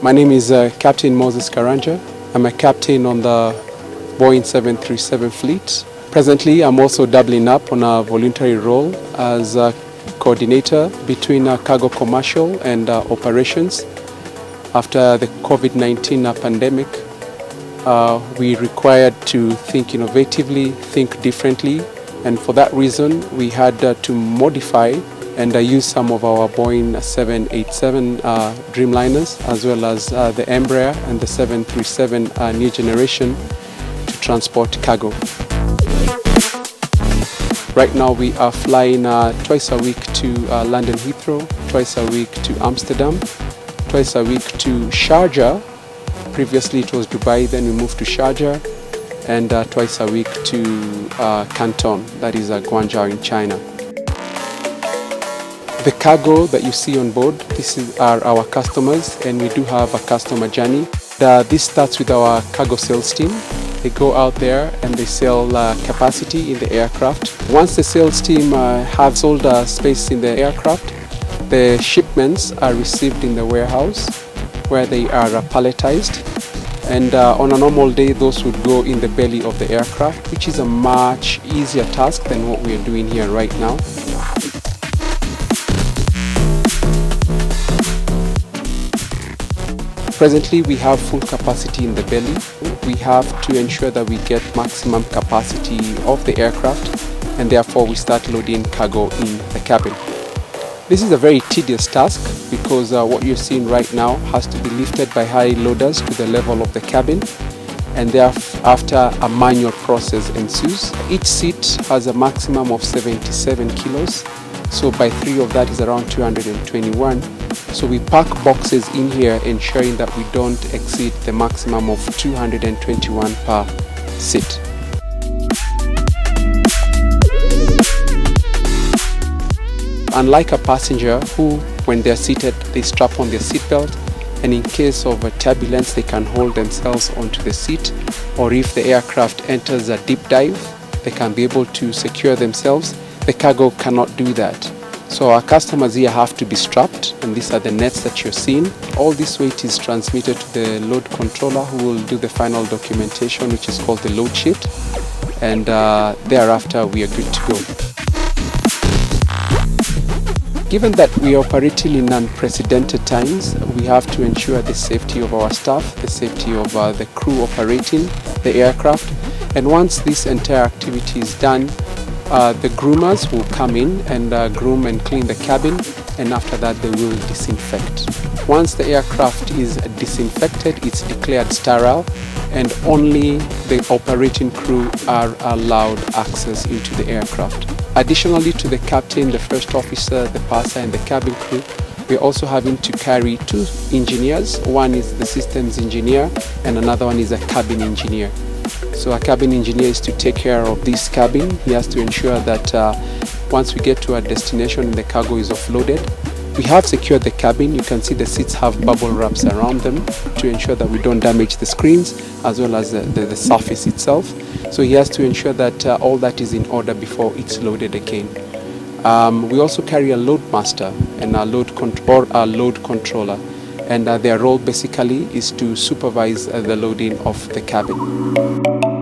My name is Captain Moses Karanja. I'm a captain on the Boeing 737 fleet. Presently, I'm also doubling up on a voluntary role as a coordinator between cargo commercial and operations. After the COVID-19 pandemic, we required to think innovatively, think differently, and for that reason, we had to modify and use some of our Boeing 787 Dreamliners, as well as the Embraer and the 737 new generation to transport cargo. Right now we are flying twice a week to London Heathrow, twice a week to Amsterdam, twice a week to Sharjah. Previously it was Dubai, then we moved to Sharjah, and twice a week to Canton, that is Guangzhou in China. The cargo that you see on board, are our customers, and we do have a customer journey. This starts with our cargo sales team. They go out there and they sell capacity in the aircraft. Once the sales team have sold space in the aircraft, the shipments are received in the warehouse where they are palletized. And on a normal day, those would go in the belly of the aircraft, which is a much easier task than what we are doing here right now. Presently, we have full capacity in the belly. We have to ensure that we get maximum capacity of the aircraft, and therefore we start loading cargo in the cabin. This is a very tedious task because what you're seeing right now has to be lifted by high loaders to the level of the cabin, and thereafter a manual process ensues. Each seat has a maximum of 77 kilos, so by 3 of that is around 221. So we pack boxes in here, ensuring that we don't exceed the maximum of 221 per seat. Unlike a passenger who, when they're seated, they strap on their seatbelt, and in case of a turbulence, they can hold themselves onto the seat, or if the aircraft enters a deep dive, they can be able to secure themselves. The cargo cannot do that. So our customers here have to be strapped, and these are the nets that you're seeing. All this weight is transmitted to the load controller, who will do the final documentation, which is called the load sheet, and thereafter we are good to go. Given that we are operating in unprecedented times, we have to ensure the safety of our staff, the safety of the crew operating the aircraft, and once this entire activity is done, the groomers will come in and groom and clean the cabin, and after that they will disinfect. Once the aircraft is disinfected, it's declared sterile, and only the operating crew are allowed access into the aircraft. Additionally to the captain, the first officer, the purser and the cabin crew, we're also having to carry 2 engineers. One is the systems engineer and another one is a cabin engineer. So a cabin engineer is to take care of this cabin. He has to ensure that once we get to our destination and the cargo is offloaded, we have secured the cabin. You can see the seats have bubble wraps around them to ensure that we don't damage the screens as well as the surface itself. So he has to ensure that all that is in order before it's loaded again. We also carry a load master and a load controller, and their role basically is to supervise the loading of the cabin.